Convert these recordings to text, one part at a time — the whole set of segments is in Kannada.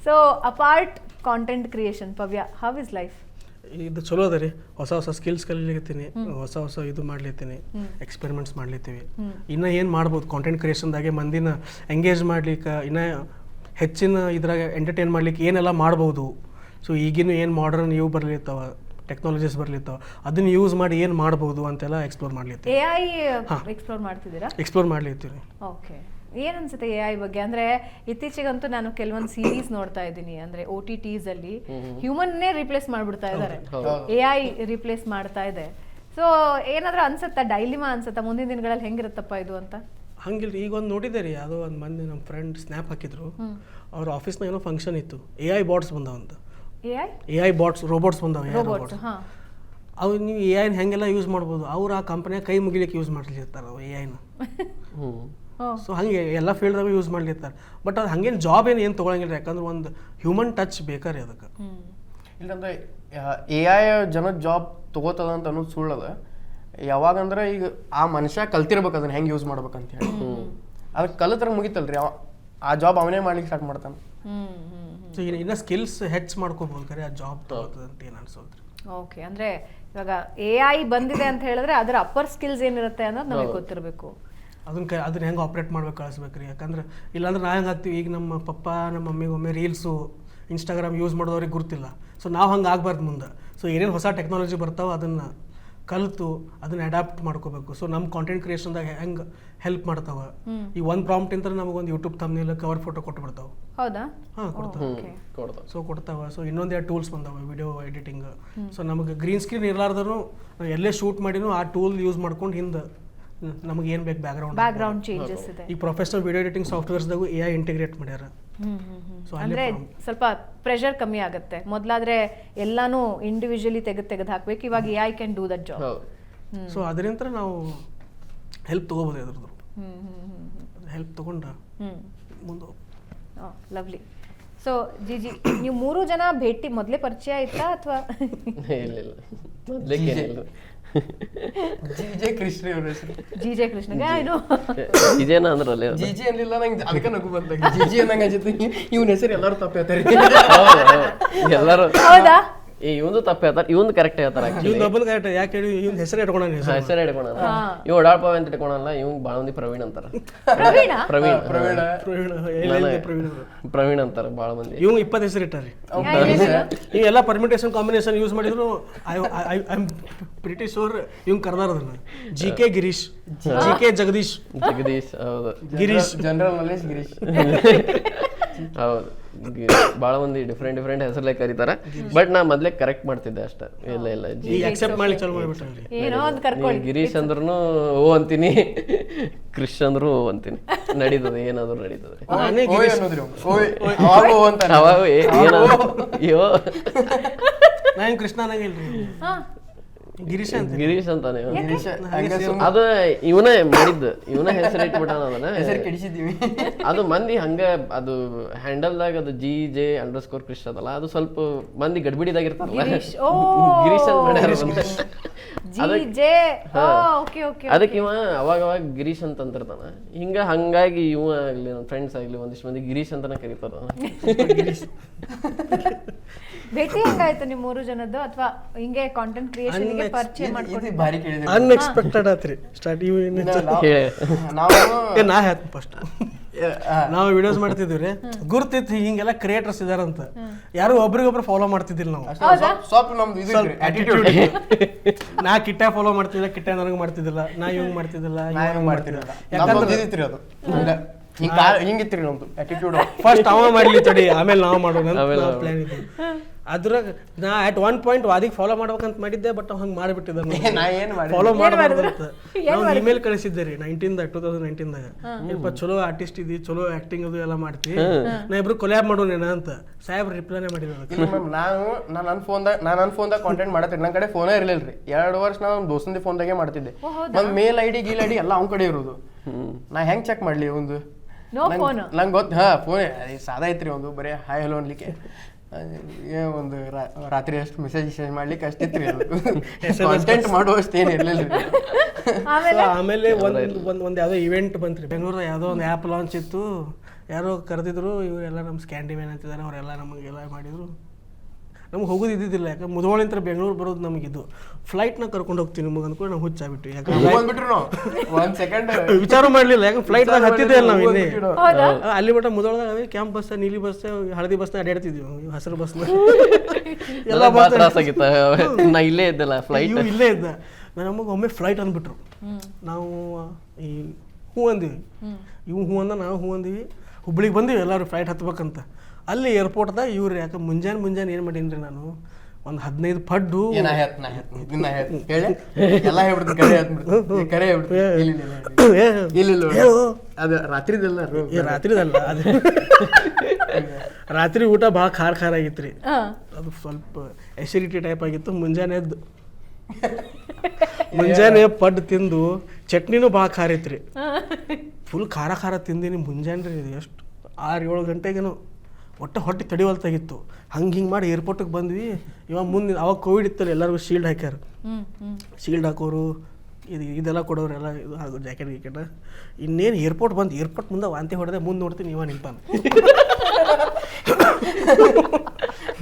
So apart content creation, Pavya, how is life? ಇದು ಚಲೋ ಅದ ರೀ. ಹೊಸ ಸ್ಕಿಲ್ಸ್ ಕಲಿಲಿಕತ್ತೀನಿ, ಹೊಸ ಇದು ಮಾಡ್ಲಿತ್ತೀನಿ, ಎಕ್ಸ್ಪೆರಿಮೆಂಟ್ಸ್ ಮಾಡ್ಲಿತ್ತೀವಿ. ಇನ್ನು ಏನು ಮಾಡ್ಬೋದು ಕಾಂಟೆಂಟ್ ಕ್ರಿಯೇಷನ್ದಾಗೆ ಮಂದಿನ ಎಂಗೇಜ್ ಮಾಡ್ಲಿಕ್ಕೆ, ಇನ್ನು ಹೆಚ್ಚಿನ ಇದ್ರಾಗ ಎಂಟರ್ಟೈನ್ ಮಾಡ್ಲಿಕ್ಕೆ ಏನೆಲ್ಲ ಮಾಡ್ಬೋದು. ಸೊ ಈಗಿನ ಏನು ಮಾಡರ್ನ್ ಇವು ಬರ್ಲಿತ್ತಾವ, ಟೆಕ್ನಾಲಜೀಸ್ ಬರ್ಲಿತ್ತಾವ, ಅದನ್ನ ಯೂಸ್ ಮಾಡಿ ಏನು ಮಾಡ್ಬೋದು ಅಂತೆಲ್ಲ ಎಕ್ಸ್ಪ್ಲೋರ್ ಮಾಡ್ಲಿತ್ತೀವಿ. AI ಎಕ್ಸ್ಪ್ಲೋರ್ ಮಾಡ್ತಿದ್ದೀರಾ? ಎಕ್ಸ್ಪ್ಲೋರ್ ಮಾಡ್ಲಿತ್ತೀವಿ. ಓಕೆ, ಏನು ಅನ್ಸುತ್ತೆ AI ಬಗ್ಗೆ? ಅಂದ್ರೆ ಇತ್ತೀಚೆಗಂತೂ ನಾನು ಕೆಲವೊಂದು ಸೀರೀಸ್ ನೋಡ್ತಾ ಇದ್ದೀನಿ, ಅಂದ್ರೆ OTTs ಅಲ್ಲಿ ಹ್ಯೂಮನ್ನೇ ರಿಪ್ಲೇಸ್ ಮಾಡ್ಬಿಡ್ತಾ ಇದ್ದಾರೆ, AI ರಿಪ್ಲೇಸ್ ಮಾಡ್ತಾ ಇದೆ. ಸೊ ಏನಾದ್ರೂ ಅನ್ಸುತ್ತಾ, ಡೈಲಿಮಾ ಅನ್ಸುತ್ತಾ ಮುಂದಿನ ದಿನಗಳಲ್ಲಿ ಹೆಂಗಿರುತ್ತಪ್ಪ ಇದು ಅಂತ? ಹಂಗಿಲ್ರಿ, ಈಗ ಒಂದು ನೋಡಿದೆ ರೀ, ಯಾವುದೋ ಒಂದು ಮಂದಿ ನಮ್ಮ ಫ್ರೆಂಡ್ ಸ್ನ್ಯಾಪ್ ಹಾಕಿದ್ರು. ಅವ್ರ ಆಫೀಸ್ನಾಗ ಏನೋ ಫಂಕ್ಷನ್ ಇತ್ತು, AI ಬಾಟ್ಸ್ ಬಂದವಂತ. AI ಬಾಟ್ಸ್, ರೋಬೋಟ್ಸ್ ಬಂದವ. ಅವು ನೀವು AI ಹೆಂಗೆಲ್ಲ ಯೂಸ್ ಮಾಡ್ಬೋದು, ಅವ್ರು ಆ ಕಂಪನಿಯಾಗ ಕೈ ಮುಗಿಲಿಕ್ಕೆ ಯೂಸ್ ಮಾಡ್ಲಿರ್ತಾರೆ ಅವು AI ನ. ಸೊ ಹಂಗೆ ಎಲ್ಲ ಫೀಲ್ಡ್ದಾಗ ಯೂಸ್ ಮಾಡ್ಲಿರ್ತಾರೆ. ಬಟ್ ಅದು ಹಂಗೇನು ಜಾಬ್ ಏನು ತೊಗೊಳಂಗಿಲ್ಲ, ಯಾಕಂದ್ರೆ ಒಂದು ಹ್ಯೂಮನ್ ಟಚ್ ಬೇಕಾರಿ ಅದಕ್ಕೆ. ಇಲ್ಲಂದ್ರೆ AI ಜನದ ಜಾಬ್ ತಗೋತದ ಅಂತ ಅನ್ನೋದು ಸುಳ್ಳದ. ಯಾವಾಗಂದ್ರೆ ಈಗ ಆ ಮನುಷ್ಯ ಕಲ್ತಿರ್ಬೇಕು ಅದನ್ನ ಹೆಂಗೆ ಯೂಸ್ ಮಾಡ್ಬೇಕಂತ ಹೇಳಿ. ಅದಕ್ಕೆ ಕಲಿತ್ರ ಮುಗಿತಲ್ರಿ, ಆ ಜಾಬ್ ಅವನೇ ಮಾಡ್ಲಿಕ್ಕೆ ಸ್ಟಾರ್ಟ್ ಮಾಡ್ತಾನೆ. ಸೊ ಇನ್ನು ಸ್ಕಿಲ್ಸ್ ಹೆಚ್ಚು ಮಾಡ್ಕೋಬೋದು ಕರೆ ಆ ಜಾಬ್ ತಗೋತದ ಅಂತ ಏನು ಅನ್ಸೋದ್ರಿ. ಓಕೆ, ಅಂದ್ರೆ ಇವಾಗ AI ಬಂದಿದೆ ಅಂತ ಹೇಳಿದ್ರೆ ಅದರ ಅಪ್ಪರ್ ಸ್ಕಿಲ್ಸ್ ಏನಿರುತ್ತೆ ಅನ್ನೋದು ನಮಗೆ ಗೊತ್ತಿರಬೇಕು. ಅದನ್ನ ಹೆಂಗೆ ಆಪ್ರೇಟ್ ಮಾಡ್ಬೇಕು ಕಳಿಸ್ಬೇಕ್ರಿ. ಯಾಕಂದ್ರೆ ಇಲ್ಲಾಂದ್ರೆ ನಾವು ಹೆಂಗೆ ಆಗ್ತೀವಿ, ಈಗ ನಮ್ಮ ಪಪ್ಪ ನಮ್ಮ ಮಮ್ಮಿಗೆ ಒಮ್ಮೆ ರೀಲ್ಸು ಇನ್ಸ್ಟಾಗ್ರಾಮ್ ಯೂಸ್ ಮಾಡೋರಿಗೆ ಗುರ್ತಿಲ್ಲ. ಸೊ ನಾವು ಹಂಗೆ ಆಗ್ಬಾರ್ದು ಮುಂದೆ. ಸೊ ಏನೇನು ಹೊಸ ಟೆಕ್ನಾಲಜಿ ಬರ್ತಾವೆ ಅದನ್ನು ಕಲಿತು ಅದನ್ನ ಅಡ್ಯಾಪ್ಟ್ ಮಾಡ್ಕೋಬೇಕು. ಸೊ ನಮ್ಮ ಕಾಂಟೆಂಟ್ ಕ್ರಿಯೇಷನ್ದಾಗ ಹೆಂಗೆ ಹೆಲ್ಪ್ ಮಾಡ್ತಾವ. ಈ ಒಂದು ಪ್ರಾಂಪ್ಟ್ ಅಂತ ನಮಗೊಂದು ಯೂಟ್ಯೂಬ್ ತಮ್ಮನೇಲಿ ಕವರ್ ಫೋಟೋ ಕೊಟ್ಟು ಬಿಡ್ತಾವೆ. ಹೌದಾ? ಹಾಂ, ಕೊಡ್ತಾವ. ಸೊ ಇನ್ನೊಂದೆರಡು ಟೂಲ್ಸ್ ಬಂದಾವೆ ವಿಡಿಯೋ ಎಡಿಟಿಂಗ್. ಸೊ ನಮಗೆ ಗ್ರೀನ್ ಸ್ಕ್ರೀನ್ ಇರಲಾರ್ದರೂ ನಾವು ಎಲ್ಲೇ ಶೂಟ್ ಮಾಡಿನೂ ಆ ಟೂಲ್ ಯೂಸ್ ಮಾಡ್ಕೊಂಡು ಹಿಂದೆ ನಮಗೆ ಏನು ಬೇಕು ಬ್ಯಾಕ್ಗ್ರೌಂಡ್ ಚೇಂಜಸ್ ಇದೆ. ಈ ಪ್ರೊಫೆಷನಲ್ ವಿಡಿಯೋ ಎಡಿಟಿಂಗ್ ಸಾಫ್ಟ್ವೇರ್ಸ್ದಾಗೂ AI ಇಂಟಿಗ್ರೇಟ್ ಮಾಡ್ಯಾರ. ಸೊ ಅಂದ್ರೆ ಸ್ವಲ್ಪ ಪ್ರೆಷರ್ ಕಮ್ಮಿ ಆಗುತ್ತೆ. ಮೊದಲಾದ್ರೆ ಎಲ್ಲಾನು ಇಂಡಿವಿಜುವಲಿ ತೆಗೆದು ಹಾಕ್ಬೇಕು, ಇವಾಗ AI can do that job. So ಅದರಿಂದ ನಾವು ಹೆಲ್ಪ್ ತಗೋಬೋದು. ಅದ್ರದ್ದು ಹೆಲ್ಪ್ ತಗೊಂಡು ಮುಂದೆ. ಲವ್ಲಿ. ಸೊ ಜಿಜಿ, ನೀವು 3 ಜನ ಭೇಟಿ ಮೊದಲೇ ಪರಿಚಯ ಆಯ್ತಾ ಅಥವಾ? ಇಲ್ಲ, ಜಿಜೆ ಕೃಷ್ಣ ಅವ್ರ ಹೆಸರು. ಜಿಜೆ ಕೃಷ್ಣ ಇದೇನ ಅಂದ್ರಲ್ಲ, ಜಿಜಿ ಅನ್ಲಿಲ್ಲ ನಂಗೆ, ಅದಕ್ಕೆ ನಗು ಬಂದ. ಜಿಜಿ ಅನ್ನಂಗ ಅನ್ಸುತ್ತೆ, ಇವನ ಹೆಸರು ಎಲ್ಲರೂ ತಪ್ಪು ಹೇಳ್ತಾರೆ. ಎಲ್ಲರೂ ಹೌದಾ? ಇವಂದು ತಪ್ಪು ಹೇಳ್ತಾರೆ, ಇವಂದು ಕರೆಕ್ಟ್ ಹೇಳ್ತಾರೆ. ಯಾಕೆ ಹೇಳಿ ಇವ್ನ ಹೆಸರು ಇಟ್ಕೊಳ, ಹೆಸರು ಇಟ್ಕೊಳ. ಇವ್ ಓಡಾಡ್ಪಾವ ಅಂತ ಇಟ್ಕೊಳಲ್ಲ, ಇವ್ ಬಾಳ ಮಂದಿ ಪ್ರವೀಣ್ ಅಂತಾರ. ಪ್ರವೀಣ್ ಅಂತಾರ ಬಾಳ ಮಂದಿ. ಇವ್ 20 ಹೆಸರು ಇಟ್ಟಾರಿ. ಇವೆಲ್ಲ ಪರ್ಮಿಟೇಷನ್ ಕಾಂಬಿನೇಷನ್ ಯೂಸ್ ಮಾಡಿದ್ರು ಐ ಆಮ್ ಪ್ರಿಟಿ ಶೋರ್ ಇವ್ ಕರ್ದಾರ ಅದನ್ನ. GK Girish, GK Jagadish. ಹೌದು, ಗಿರೀಶ್ ಜನರಲ್ ನಾಲೆಜ್ ಗಿರೀಶ್. ಹೌದು, ಬಾಳ ಮಂದಿ ಡಿಫ್ರೆಂಟ್ ಹೆಸರ್ಲೆ ಕರೀತಾರ. ಬಟ್ ನಾ ಮೊದ್ಲೇ ಕರೆಕ್ಟ್ ಮಾಡ್ತಿದ್ದೆ ಅಷ್ಟೇ. ಇಲ್ಲ ಗಿರೀಶ್ ಅಂದ್ರೂ ಓ ಅಂತೀನಿ, ಕೃಷ್ ಅಂದ್ರು ಓ ಅಂತೀನಿ. ನಡೀತದೆ, ಏನಾದ್ರು ನಡೀತದೆ. ಕೃಷ್ಣ ಗಿರೀಶ್ ಅಂತಾನೆ. ಅದು ಇವನೇ ಮಾಡಿದ್ದು, ಇವನೇ ಹೆಸರು ಇಟ್ಬಿಟ್ಟಾನ ಅದನ್ನ. ಹೆಸರು ಕೆಡಿಸಿದೀವಿ. ಅದು ಮಂದಿ ಹಂಗ, ಅದು ಹ್ಯಾಂಡಲ್ದಾಗ ಅದು GJ_ ಕೃಷ್ ಅದಲ್ಲ, ಅದು ಸ್ವಲ್ಪ ಮಂದಿ ಗಡ್ಬಿಡಿದಾಗಿರ್ತಾರಲ್ಲ, ಗಿರೀಶ್ ಅಂತ ಮಾಡ್ಯಾರ. ಅದಕ್ಕೆ ಇವ ಅವಾಗ ಗಿರೀಶ್ ಅಂತ ಅಂತಿರ್ತಾನ. ಹಂಗಾಗಿ ಇವ ಆಗ್ಲಿ, ನನ್ನ ಫ್ರೆಂಡ್ಸ್ ಆಗ್ಲಿ ಒಂದಿಷ್ಟು ಮಂದಿ ಗಿರೀಶ್ ಅಂತಾನೆ ಕರೀತಾರ. ಭೇಟಿ ಹೆಂಗಾಯ್ತು ನಿಮ್ 3 ಜನದ್ದು? ಅಥವಾ ಹಿಂಗೆ ಕಾಂಟೆಂಟ್ ಕ್ರಿಯೇಷನ್ ಗೆ ಪರಿಚಯ ಮಾಡ್ಕೊಂಡು? ಅನ್ಎಕ್ಸ್ಪೆಕ್ಟೆಡ್ ಆತ್ರಿ ಸ್ಟಾರ್ಟ್. ನಾ ಹೇಳ್ತೀನಿ ಫಸ್ಟ್, ನಾವು ವಿಡಿಯೋಸ್ ಮಾಡ್ತಿದ್ವಿ ರೀ, ಗುರ್ತಿತ್ತು ಹಿಂಗೆಲ್ಲ ಕ್ರಿಯೇಟರ್ಸ್ ಇದಾರಂತ. ಯಾರು ಒಬ್ರಿಗೊಬ್ರು ಫಾಲೋ ಮಾಡ್ತಿದ್ದಿಲ್ಲ ನಾವು. ನಾ ಕಿಟ್ಟ ಫಾಲೋ ಮಾಡ್ತಿದ್ದಿಲ್ಲ, ಕಿಟ್ಟ ನನಗೆ ಮಾಡ್ತಿದ್ದಿಲ್ಲ, ನಾ ಇವಂಗ್ ಮಾಡ್ತಿದ್ದಿಲ್ಲ. ಹಿಂಗಿತ್ರಿ ನಮ್ದು ಆಟಿಟ್ಯೂಡ್. ಫಸ್ಟ್ ಅವ ಮಾಡ್ಲಿ ತಡಿ, ಆಮೇಲೆ ನಾವು ಮಾಡೋಣ ಪ್ಲಾನ್ ಇತ್ತು. ಅದ್ರಾಗ ನಾ ಅಟ್ ಒನ್ ಪಾಯಿಂಟ್ ವಾದಿಗೆ ಫಾಲೋ ಮಾಡ್ಬೇಕಂತ ಮಾಡಿದ್ದೆ, ಬಟ್ ಹಂಗೆ ಮಾಡಿಬಿಟ್ಟಿದ್ದ. ಫಾಲೋ ಮಾಡಬಾರ್ದಂತ ನಾವು ಇಮೇಲ್ ಕಳಿಸಿದ್ದೆ ರೀ 2019ದಾಗ. ಸ್ವಲ್ಪ ಚಲೋ ಆರ್ಟಿಸ್ಟ್ ಇದ್ದಿ, ಚಲೋ ಆಕ್ಟಿಂಗ್ ಅದು ಎಲ್ಲ ಮಾಡ್ತೀವಿ, ನಾ ಇಬ್ರು ಕೊಲ್ಯಾಬ್ ಮಾಡೋಣ ಅಂತ ಸಾಹೇಬ್ ರಿಪ್ಲೈನೇ ಮಾಡಿದ್ರು. ನನ್ನ ಫೋನ್ದಾಗ ಕಾಂಟೆಂಟ್ ಮಾಡತ್ತೀನಿ. ನನ್ನ ಕಡೆ ಫೋನೇ ಇರ್ಲಿಲ್ರಿ. 2 ವರ್ಷ ನಾನು ದೋಸ್ತಂದಿ ಫೋನ್ದಾಗೆ ಮಾಡ್ತಿದ್ದೆ. ನನ್ನ ಮೇಲ್ ID ಗೀಲ್ ID ಎಲ್ಲ ಅವ್ನ ಕಡೆ ಇರೋದು. ನಾ ಹೆಂಗ್ ಚೆಕ್ ಮಾಡ್ಲಿ ಒಂದು? ನಂಗೆ ಗೊತ್ತು. ಫೋನ್ ಸಾದಾ ಐತ್ರಿ, ಒಂದು ಬರೀ ಹಾಯ್ ಹಲೋ ಅನ್ಲಿಕ್ಕೆ, ಒಂದು ರಾತ್ರಿ ಅಷ್ಟು ಮೆಸೇಜ್ ಮಾಡ್ಲಿಕ್ಕೆ ಅಷ್ಟಿತ್ರಿ. ಅದು ಕಾಂಟೆಂಟ್ ಮಾಡುವಷ್ಟು ಏನು ಇರ್ಲಿಲ್ಲ. ಆಮೇಲೆ ಒಂದ್ ಯಾವ್ದೋ ಇವೆಂಟ್ ಬಂತ್ರಿ ಬೆಂಗಳೂರ, ಯಾವ್ದೋ ಒಂದು ಆ್ಯಪ್ ಲಾಂಚ್ ಇತ್ತು. ಯಾರೋ ಕರೆದಿದ್ರು, ಇವರೆಲ್ಲ ನಮ್ಮ ಸ್ಕ್ಯಾಂಡಿಮ್ಯಾನ್ ಅಂತಿದ್ದಾರೆ, ಅವರೆಲ್ಲ ನಮಗೆಲ್ಲ ಮಾಡಿದರು. ನಮ್ಗೆ ಹೋಗೋದು ಇದ್ದಿದ್ದಿಲ್ಲ, ಯಾಕಂದ್ರೆ ಮುಧೋಳಿಂದ ಬೆಂಗಳೂರು ಬರೋದು ನಮಗಿದ್ದು. ಫ್ಲೈಟ್ನ ಕರ್ಕೊಂಡು ಹೋಗ್ತೀವಿ ನಿಮಗೆ ಅಂದ್ಕೊಂಡು ನಾವು ಹುಚ್ಚಾಗ್ಬಿಟ್ಟು, ಯಾಕಂದ್ರೆ ಒಂದ್ ಸೆಕೆಂಡ್ ವಿಚಾರ ಮಾಡಲಿಲ್ಲ, ಯಾಕಂದ್ರೆ ಫ್ಲೈಟ್ನಾಗ ಹತ್ತಿದ್ದೆ ಅಲ್ಲ ನಾವು ಇನ್ನೇ. ಅಲ್ಲಿ ಬಿಟ್ಟ ಮುಧೋಳದಾಗ ಕ್ಯಾಂಪ್ ಬಸ್, ನೀಲಿ ಬಸ್, ಹಳದಿ ಬಸ್ನ ಅಡ್ಡಾಡ್ತಿದ್ವಿ, ಹಸಿರು ಬಸ್ನ ಎಲ್ಲ ಬಸ್ ನಾ ಇಲ್ಲೇ ಇದ್ದಲ್ಲ ಫ್ಲೈಟ್, ಇವು ಇಲ್ಲೇ ಇದ್ದ. ನಮಗೆ ಒಮ್ಮೆ ಫ್ಲೈಟ್ ಅಂದ್ಬಿಟ್ರು. ನಾವು ಈ ಹೂ ಅಂದಿವಿ, ಇವು ಹೂ ಅಂದ, ನಾವು ಹೂ ಅಂದಿವಿ, ಹುಬ್ಳಿಗೆ ಬಂದಿವಿ ಎಲ್ಲರೂ ಫ್ಲೈಟ್ ಹತ್ಬೇಕಂತ. ಅಲ್ಲಿ ಏರ್ಪೋರ್ಟ್ದಾಗ ಇವ್ರು ಯಾಕೆ ಮುಂಜಾನೆ ಏನು ಮಾಡೀನಿ ನಾನು, ಒಂದು 15 ಪಡ್ಡು ಎಲ್ಲ ಹೇಳ್ಬಿಡ್ತೀನಿ, ಅದು ರಾತ್ರಿದಲ್ಲ, ರಾತ್ರಿದಲ್ಲ ಅದು ರಾತ್ರಿ ಊಟ ಭಾಳ ಖಾರ ಆಗಿತ್ತು ರೀ. ಅದು ಸ್ವಲ್ಪ ಎಸಿಡಿಟಿ ಟೈಪ್ ಆಗಿತ್ತು. ಮುಂಜಾನೆ ಪಡ್ಡು ತಿಂದು ಚಟ್ನಿನೂ ಭಾಳ ಖಾರ ಐತ್ರಿ, ಫುಲ್ ಖಾರ ತಿಂದೀನಿ ಮುಂಜಾನೆ ರೀ. ಎಷ್ಟು 6-7 ಗಂಟೆಗೇನು ಹೊಟ್ಟೆ ತಡಿವಲ್ತಾಗಿತ್ತು. ಹಿಂಗೆ ಮಾಡಿ ಏರ್ಪೋರ್ಟಿಗೆ ಬಂದ್ವಿ. ಇವಾಗ ಮುಂದೆ ಅವಾಗ ಕೋವಿಡ್ ಇತ್ತಲ್ಲ, ಎಲ್ಲರಿಗೂ ಶೀಲ್ಡ್ ಹಾಕ್ಯಾರ. ಶೀಲ್ಡ್ ಹಾಕೋರು ಇದೆಲ್ಲ ಕೊಡೋರು ಎಲ್ಲ ಇದು ಹಾಗೂ ಜಾಕೆಟ್. ಇನ್ನೇನು ಏರ್ಪೋರ್ಟ್ ಮುಂದೆ ವಾಂತಿ ಹೊಡೆದೆ, ಮುಂದೆ ನೋಡ್ತೀನಿ ಇವ ನಿಂತಾನೆ.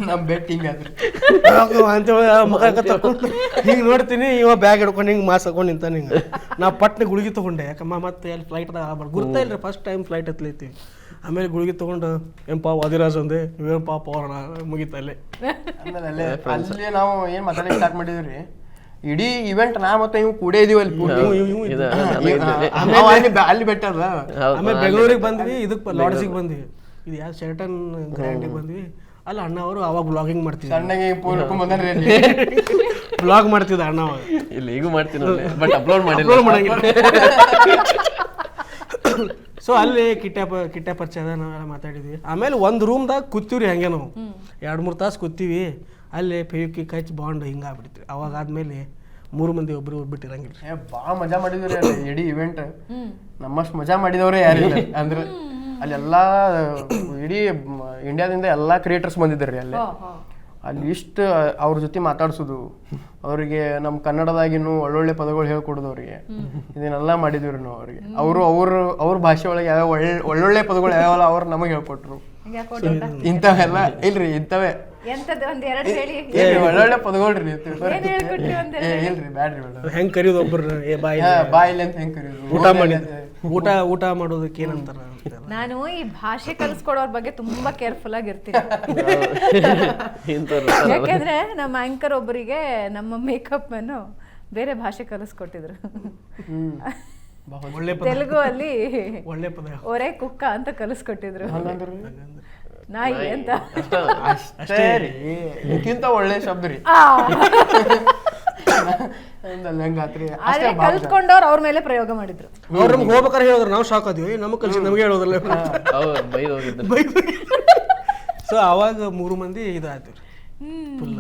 ನಮ್ಮ ಬೆಟ್ ಹಿಂಗಾದ್ರಿ ವಾಂತಿ ಮುಖ ತಗೊಂಡು ಹಿಂಗೆ ನೋಡ್ತೀನಿ, ಇವ ಬ್ಯಾಗ್ ಹಿಡ್ಕೊಂಡು ಹಿಂಗೆ ಮಾಸ್ ಹಾಕೊಂಡು ನಿಂತಾನೆ. ಹಿಂಗೆ ನಾ ಪಟ್ನೆ ಗುಳಿಗೆ ತೊಗೊಂಡೆ, ಯಾಕಮ್ಮ ಮತ್ತೆ ಅಲ್ಲಿ ಫ್ಲೈಟ್ದಾಗ ಗುರ್ತಾ ಇಲ್ಲರಿ, ಫಸ್ಟ್ ಟೈಮ್ ಫ್ಲೈಟ್ ಹತ್ಲೈತಿ. ಆಮೇಲೆ ಗುಳಿಗೆ ತೊಗೊಂಡು ಎಂಪಾ ವಾದಿರಾಜ್ ಅಂದೆ, ಇವೇನಪ್ಪ ಪವರ್ಣ ಮುಗಿತಲ್ಲೇ. ಆಮೇಲೆ ಅಲ್ಲಿ ನಾವು ಏನು ಮಾತಾಡಕ್ಕೆ ಸ್ಟಾರ್ಟ್ ಮಾಡಿದ್ವಿ, ಇಡೀ ಇವೆಂಟ್ ನಾ ಮತ್ತೆ ಇವ್ ಕೂಡೇ ಇದೀವಿ ಅಲ್ಲಿ ಅಲ್ಲಿ ಬೆಟ್ಟ ಅಲ್ಲ. ಆಮೇಲೆ ಬೆಂಗಳೂರಿಗೆ ಬಂದ್ವಿ, ಇದಕ್ಕೆ ಲಾಡ್ಜಿಗೆ ಬಂದ್ವಿ, ಇದು ಯಾರು ಶೆರಟನ್ ಗ್ರ್ಯಾಂಡಿಗೆ ಬಂದ್ವಿ. ಅಲ್ಲ ಅಣ್ಣ ಅವರು ಅವಾಗ ಬ್ಲಾಗಿಂಗ್ ಮಾಡ್ತಿದ್ವಿ, ಸಣ್ಣಗೆ ಬ್ಲಾಗ್ ಮಾಡ್ತಿದ್ದ ಅಣ್ಣ ಅವಾಗ. ಇಲ್ಲಿ ಈಗೂ ಮಾಡ್ತೀನಿ ಬಟ್ ಅಪ್ಲೋಡ್ ಮಾಡಂಗಿಲ್ಲ. ಸೊ ಅಲ್ಲಿ ಕಿಟ್ಟ ಪರಿಚಯ ನಾವೆಲ್ಲ ಮಾತಾಡಿದ್ವಿ. ಆಮೇಲೆ ಒಂದು ರೂಮ್ದಾಗ ಕೂತೀವ್ರಿ, ಹಂಗೆ ನಾವು 2-3 ತಾಸು ಕೂತೀವಿ. ಅಲ್ಲಿ ಫೆವಿಕಿ ಕಚ್ ಬಾಂಡ್ ಹಿಂಗೆ ಆಗ್ಬಿಡ್ತೀವಿ. ಅವಾಗ ಆದ್ಮೇಲೆ 3 ಮಂದಿ ಒಬ್ರು ಬಿಟ್ಟಿರಂಗಿಲ್ಲ. ಭಾಳ ಮಜಾ ಮಾಡಿದ್ರಿ ಅಲ್ಲಿ ಇಡೀ ಇವೆಂಟ್. ನಮ್ಮಷ್ಟು ಮಜಾ ಮಾಡಿದವ್ರೆ ಯಾರಿಲ್ಲ. ಅಂದ್ರೆ ಅಲ್ಲೆಲ್ಲ ಇಡೀ ಇಂಡಿಯಾದಿಂದ ಎಲ್ಲ ಕ್ರಿಯೇಟರ್ಸ್ ಬಂದಿದ್ದಾರೆ ಅಲ್ಲಿ ಇಷ್ಟು ಅವ್ರ ಜೊತೆ ಮಾತಾಡ್ಸೋದು, ಅವರಿಗೆ ನಮ್ಮ ಕನ್ನಡದಾಗಿನೂ ಒಳ್ಳೊಳ್ಳೆ ಪದಗಳು ಹೇಳ್ಕೊಡೋದು ಅವ್ರಿಗೆ, ಇದನ್ನೆಲ್ಲ ಮಾಡಿದ್ವಿ ನಾವು ಅವ್ರಿಗೆ. ಅವ್ರ ಭಾಷೆ ಒಳಗೆ ಯಾವ ಒಳ್ಳೊಳ್ಳೆ ಪದಗಳು ಯಾವಲ್ಲ ಅವ್ರು ನಮಗೆ ಹೇಳ್ಕೊಟ್ರು. ಇಂಥವೆಲ್ಲ ಇಲ್ರಿ, ಇಂಥವೇ ಒಳ್ಳೊಳ್ಳೆ ಪದಗಳ್ರಿ. ಇಲ್ರಿ ಬ್ಯಾಡ್ರಿ, ಹೆಂಗ್ ಕರಿಯೋದು ಒಬ್ಬರು ಬಾಯಿಲಿ ಅಂತ ಹೆಂಗ್ ಕರಿಯೋದು, ಊಟ ಮಾಡೋದಕ್ಕೆ ಏನಂತಾರ. ನಾನು ಈ ಭಾಷೆ ಕಲಿಸ್ಕೊಡೋರ್ ಬಗ್ಗೆ ತುಂಬಾ ಕೇರ್ಫುಲ್ ಆಗಿರ್ತೀನಿ. ಯಾಕೆಂದ್ರೆ ನಮ್ಮ ಆಂಕರ್ ಒಬ್ಬರಿಗೆ ನಮ್ಮ ಮೇಕಪ್ ಅನ್ನು ಬೇರೆ ಭಾಷೆ ಕಲಿಸ್ಕೊಟ್ಟಿದ್ರು. ತೆಲುಗು ಅಲ್ಲಿ ಒಳ್ಳೆ ಪದ ಒರೆ ಕುಕ್ಕ ಅಂತ ಕಲಿಸ್ಕೊಟ್ಟಿದ್ರು, ನಾಯಿ ಅಂತ. ಇದಕ್ಕಿಂತ ಒಳ್ಳೆ ಶಬ್ದ ರೀ. ಕಲ್ತ್ಕೊಂಡವ್ರು ಅವ್ರ ಮೇಲೆ ಪ್ರಯೋಗ ಮಾಡಿದ್ರು. ಅವ್ರು ನಮ್ಗೆ ಹೋಗ್ಬೇಕಾರೆ ಹೇಳಿದ್ರು, ನಾವು ಶಾಕ್ ಆದ್ವಿ, ನಮಗೆ ಕಲಿಸಿ ನಮಗೆ ಹೇಳೋದಿಲ್ಲ. ಸೊ ಅವಾಗ 3 ಮಂದಿ ಇದಾಯ್ತು ಫುಲ್.